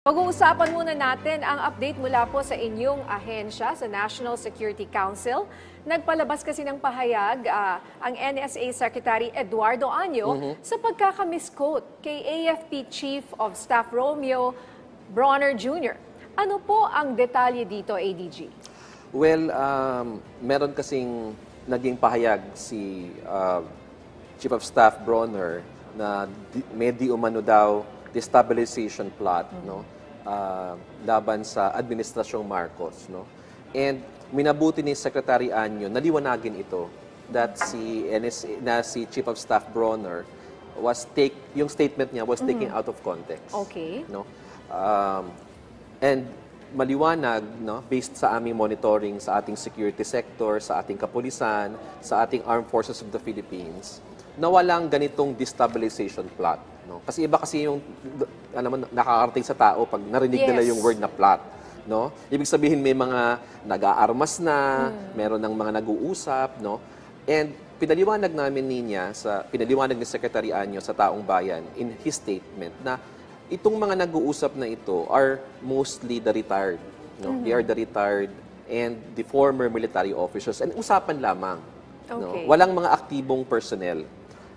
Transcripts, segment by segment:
Pag-uusapan muna natin ang update mula po sa inyong ahensya sa National Security Council. Nagpalabas kasi ng pahayag ang NSA Secretary Eduardo Año sa pagkakamisquote kay AFP Chief of Staff Romeo Bronner Jr. Ano po ang detalye dito, ADG? Well, meron kasing naging pahayag si Chief of Staff Bronner na may di umano daw destabilization plot, no, laban sa Administrasyong Marcos, no. And minabuti ni Secretary Año na liwanagin ito that si Chief of Staff Bronner yung statement niya was taken out of context. Okay. No. And maliwanag, no, based sa aming monitoring sa ating security sector, sa ating kapulisan, sa ating Armed Forces of the Philippines, na walang ganitong destabilization plot. No? Kasi iba kasi yung nakakarating sa tao pag narinig nila yung word na plot. No? Ibig sabihin may mga nag-aarmas na, meron ng mga nag-uusap. No? And pinaliwanag namin pinaliwanag ni Secretary Año sa taong bayan in his statement na itong mga nag-uusap na ito are mostly the retired. No? They are the retired and the former military officers. And usapan lamang. Okay. No? Walang mga aktibong personnel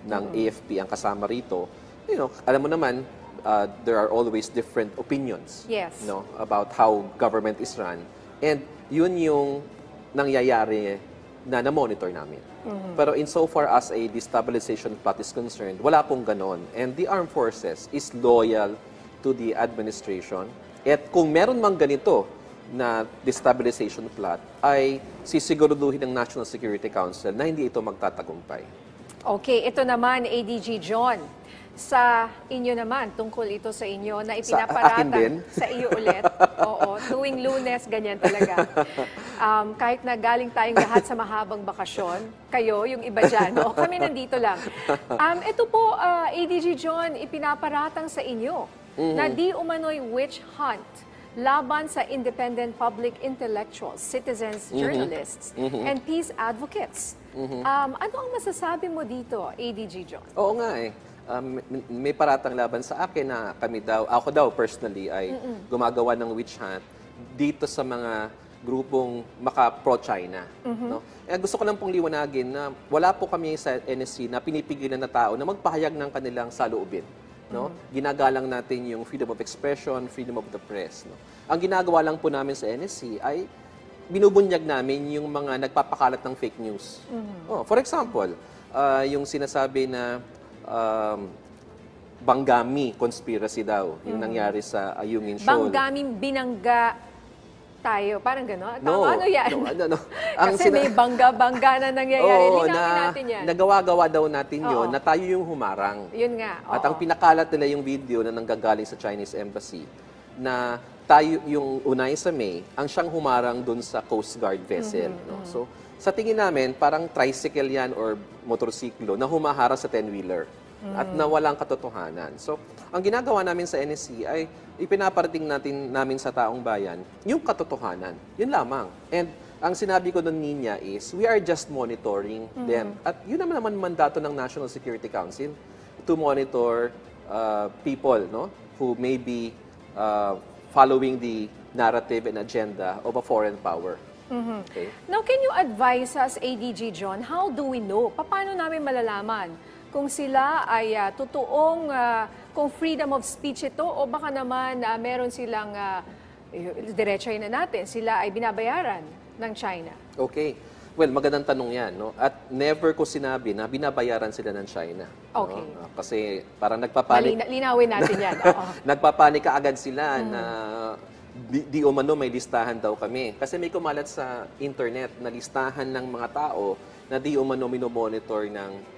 ng AFP ang kasama rito. You know, alam mo naman, there are always different opinions, no, about how government is run. And yun yung nangyayari na na-monitor namin. Pero insofar as a destabilization plot is concerned, wala pong ganon. And the armed forces is loyal to the administration. At kung meron mang ganito na destabilization plot, ay sisiguraduhin ng National Security Council na hindi ito magtatagumpay. Okay, ito naman, ADG John. Sa inyo naman, tungkol ito sa inyo na ipinaparatang sa iyo ulit. Oo, tuwing Lunes, ganyan talaga. Kahit na galing tayong lahat sa mahabang bakasyon, kayo, yung iba dyan, no? Kami nandito lang. Ito po, ADG John, ipinaparatang sa inyo na di umano'y witch hunt laban sa independent public intellectuals, citizens, journalists, and peace advocates. Ano ang masasabi mo dito, ADG John? Oo nga eh. May paratang laban sa akin na ako daw personally ay gumagawa ng witch hunt dito sa mga grupong maka-pro-China. No? Gusto ko lang pong liwanagin na wala po kami sa NSC na pinipigilan na tao na magpahayag ng kanilang saloobin. No? Ginagalang natin yung freedom of expression, freedom of the press. No? Ang ginagawa lang po namin sa NSC ay binubunyag namin yung mga nagpapakalat ng fake news. For example, yung sinasabi na Banggami conspiracy daw, yung nangyari sa Ayungin Shoal. Banggaming binangga tayo, parang gano'n? No, ano yan? No. Kasi may bangga-bangga na nangyayari. Linawin natin yan. Nagawa-gawa daw natin yun, na tayo yung humarang. Yun nga. At ang pinakalat nila yung video na nanggagaling sa Chinese Embassy, na tayo yung unay sa May, ang siyang humarang dun sa Coast Guard vessel. No? So, sa tingin namin, parang tricycle yan or motorsiklo na humahara sa 10-wheeler at na walang katotohanan. So, ang ginagawa namin sa NSC ay ipinaparating namin sa taong bayan yung katotohanan. Yun lamang. And ang sinabi ko nun, Ninya, is we are just monitoring them. At yun naman mandato ng National Security Council to monitor people, no, who may be following the narrative and agenda of a foreign power. Okay. Now, can you advise us, ADG John, how do we know? Paano namin malalaman kung sila ay totoong kung freedom of speech ito o baka naman meron silang, diretsahin na natin, sila ay binabayaran ng China? Okay. Well, magandang tanong yan. No? At never ko sinabi na binabayaran sila ng China. Okay. No? Kasi parang nagpapanik. Linawin natin yan. Nagpapanik kaagad sila na di umano may listahan daw kami. Kasi may kumalat sa internet na listahan ng mga tao na di umano minomonitor ng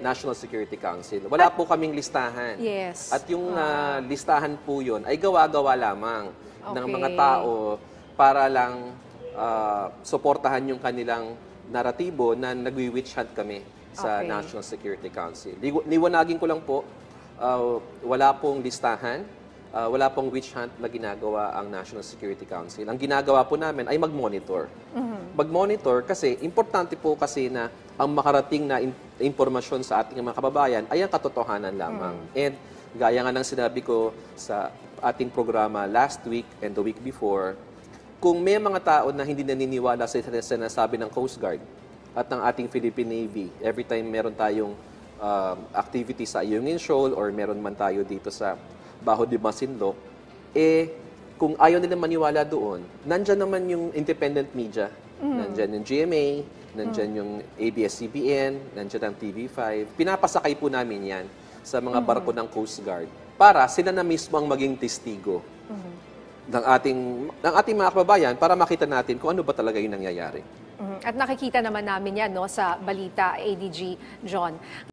National Security Council. Wala po kaming listahan. Yes. At yung listahan po yun ay gawa-gawa lamang ng mga tao para lang suportahan yung kanilang naratibo na nagwi-witch hunt kami sa National Security Council. Liwanagin ko lang po, wala pong listahan. Wala pong witch hunt na ginagawa ang National Security Council. Ang ginagawa po namin ay mag-monitor. Mag-monitor kasi importante po kasi na ang makarating na impormasyon sa ating mga kababayan ay ang katotohanan lamang. And gaya nga ng sinabi ko sa ating programa last week and the week before, kung may mga tao na hindi naniniwala sa sinasabi ng Coast Guard at ng ating Philippine Navy, every time meron tayong activity sa Ayungin Shoal or meron man tayo dito sa Baho de Masinloc, kung ayaw nila maniwala doon, nandyan naman yung independent media. Nandyan yung GMA, nandyan yung ABS-CBN, nandyan ang TV5. Pinapasakay po namin yan sa mga barko ng Coast Guard para sila na mismo ang maging testigo ng ating mga kababayan para makita natin kung ano ba talaga yung nangyayari. At nakikita naman namin yan, no, sa balita, ADG John.